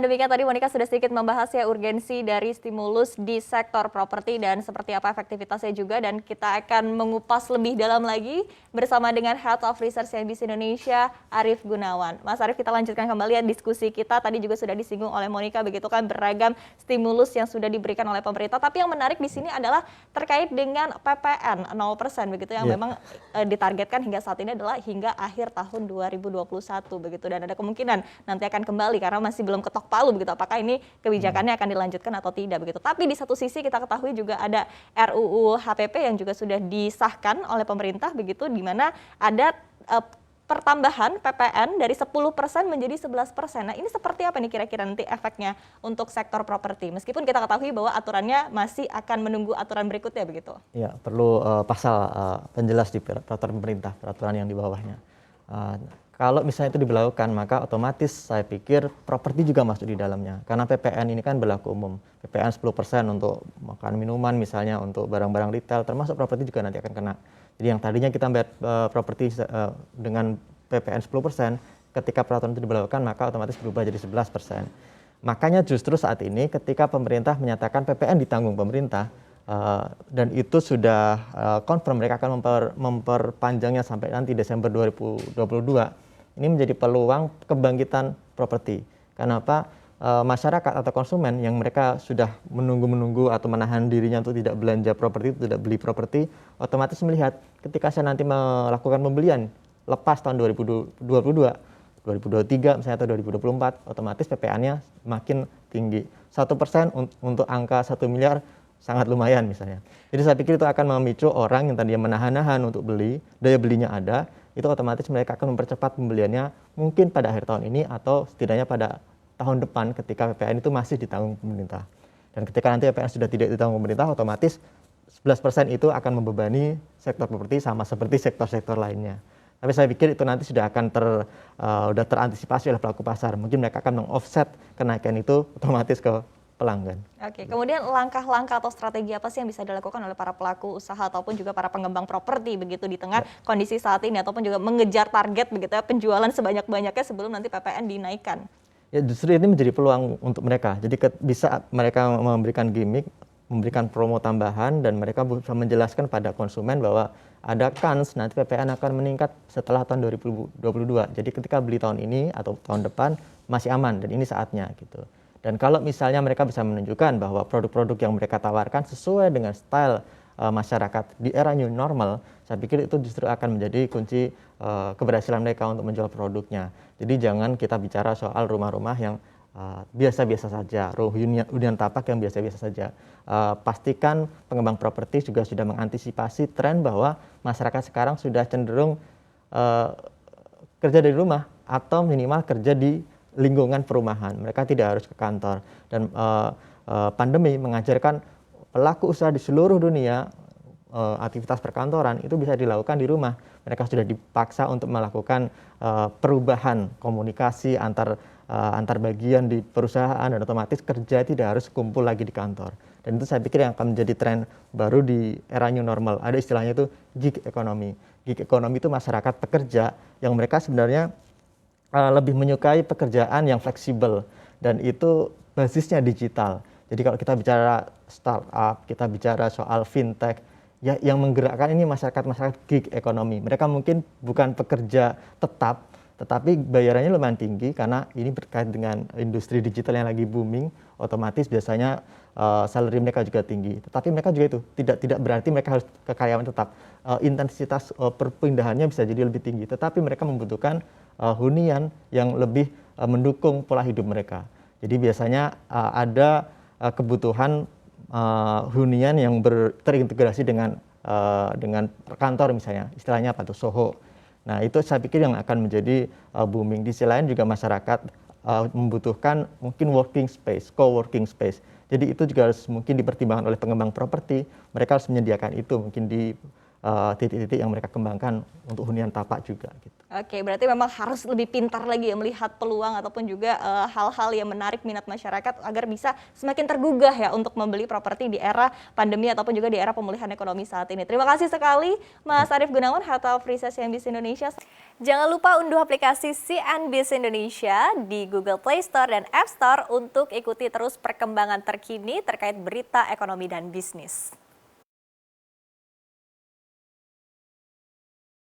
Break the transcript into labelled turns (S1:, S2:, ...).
S1: demikian tadi Monica sudah sedikit membahas ya urgensi dari stimulus di sektor properti dan seperti apa efektivitasnya juga, dan kita akan mengupas lebih dalam lagi bersama dengan Head of Research CNBC Indonesia, Arief Gunawan. Mas Arief, kita lanjutkan kembali ya diskusi kita. Tadi juga sudah disinggung oleh Monica, begitu kan beragam stimulus yang sudah diberikan oleh pemerintah. Tapi yang menarik di sini adalah terkait dengan PPN 0% begitu yang memang ditargetkan hingga saat ini adalah hingga akhir tahun 2021 begitu, dan ada kemungkinan nanti akan kembali karena masih belum ketok palu begitu apakah ini kebijakannya akan dilanjutkan atau tidak begitu. Tapi di satu sisi kita ketahui juga ada RUU HPP yang juga sudah disahkan oleh pemerintah begitu, di mana ada pertambahan PPN dari 10% menjadi 11%. Nah, ini seperti apa nih kira-kira nanti efeknya untuk sektor properti? Meskipun kita ketahui bahwa aturannya masih akan menunggu aturan berikutnya begitu.
S2: Ya, perlu pasal penjelas di peraturan pemerintah, peraturan yang di bawahnya. Kalau misalnya itu diberlakukan, maka otomatis saya pikir properti juga masuk di dalamnya. Karena PPN ini kan berlaku umum. PPN 10% untuk makan minuman misalnya, untuk barang-barang retail, termasuk properti juga nanti akan kena. Jadi yang tadinya kita bayar properti dengan PPN 10%, ketika peraturan itu diberlakukan, maka otomatis berubah jadi 11%. Makanya justru saat ini ketika pemerintah menyatakan PPN ditanggung pemerintah, dan itu sudah confirm mereka akan memperpanjangnya sampai nanti Desember 2022. Ini menjadi peluang kebangkitan properti. Kenapa? Masyarakat atau konsumen yang mereka sudah menunggu atau menahan dirinya untuk tidak belanja properti, tidak beli properti, otomatis melihat ketika saya nanti melakukan pembelian lepas tahun 2022, 2023 misalnya atau 2024, otomatis PPN-nya makin tinggi. 1% untuk angka 1 miliar sangat lumayan misalnya. Jadi saya pikir itu akan memicu orang yang tadinya menahan-nahan untuk beli, daya belinya ada, itu otomatis mereka akan mempercepat pembeliannya mungkin pada akhir tahun ini atau setidaknya pada tahun depan ketika PPN itu masih ditanggung pemerintah. Dan ketika nanti PPN sudah tidak ditanggung pemerintah, otomatis 11% itu akan membebani sektor properti sama seperti sektor-sektor lainnya. Tapi saya pikir itu nanti sudah akan terantisipasi oleh pelaku pasar. Mungkin mereka akan meng-offset kenaikan itu otomatis ke pelanggan.
S1: Oke, kemudian langkah-langkah atau strategi apa sih yang bisa dilakukan oleh para pelaku usaha ataupun juga para pengembang properti begitu di tengah kondisi saat ini, ataupun juga mengejar target begitu ya, penjualan sebanyak-banyaknya sebelum nanti PPN dinaikkan?
S2: Ya, justru ini menjadi peluang untuk mereka. Jadi bisa mereka memberikan gimmick, memberikan promo tambahan, dan mereka bisa menjelaskan pada konsumen bahwa ada kans nanti PPN akan meningkat setelah tahun 2022. Jadi ketika beli tahun ini atau tahun depan masih aman dan ini saatnya gitu. Dan kalau misalnya mereka bisa menunjukkan bahwa produk-produk yang mereka tawarkan sesuai dengan style masyarakat di era new normal, saya pikir itu justru akan menjadi kunci keberhasilan mereka untuk menjual produknya. Jadi jangan kita bicara soal rumah-rumah yang biasa-biasa saja, hunian tapak yang biasa-biasa saja. Pastikan pengembang properti juga sudah mengantisipasi tren bahwa masyarakat sekarang sudah cenderung kerja dari rumah atau minimal kerja di lingkungan perumahan. Mereka tidak harus ke kantor. Dan pandemi mengajarkan pelaku usaha di seluruh dunia aktivitas perkantoran itu bisa dilakukan di rumah. Mereka sudah dipaksa untuk melakukan perubahan komunikasi antar bagian di perusahaan, dan otomatis kerja tidak harus kumpul lagi di kantor. Dan itu saya pikir yang akan menjadi tren baru di era new normal. Ada istilahnya itu gig economy. Gig economy itu masyarakat pekerja yang mereka sebenarnya lebih menyukai pekerjaan yang fleksibel, dan itu basisnya digital. Jadi kalau kita bicara startup, kita bicara soal fintech, ya yang menggerakkan ini masyarakat gig economy. Mereka mungkin bukan pekerja tetap, tetapi bayarannya lumayan tinggi karena ini berkait dengan industri digital yang lagi booming. Otomatis biasanya salary mereka juga tinggi. Tetapi mereka juga itu tidak berarti mereka harus ke karyawan tetap. Intensitas perpindahannya bisa jadi lebih tinggi, tetapi mereka membutuhkan hunian yang lebih mendukung pola hidup mereka. Jadi biasanya ada kebutuhan hunian yang terintegrasi dengan kantor misalnya, istilahnya apa tuh, SOHO. Nah itu saya pikir yang akan menjadi booming. Di sisi lain juga masyarakat membutuhkan mungkin working space, co-working space. Jadi itu juga harus mungkin dipertimbangkan oleh pengembang properti. Mereka harus menyediakan itu mungkin di titik-titik yang mereka kembangkan untuk hunian tapak juga gitu.
S1: Oke, berarti memang harus lebih pintar lagi ya melihat peluang ataupun juga hal-hal yang menarik minat masyarakat agar bisa semakin tergugah ya untuk membeli properti di era pandemi ataupun juga di era pemulihan ekonomi saat ini. Terima kasih sekali Mas Arief Gunawan, Head of Research CNBC Indonesia. Jangan lupa unduh aplikasi CNBC Indonesia di Google Play Store dan App Store untuk ikuti terus perkembangan terkini terkait berita ekonomi dan bisnis.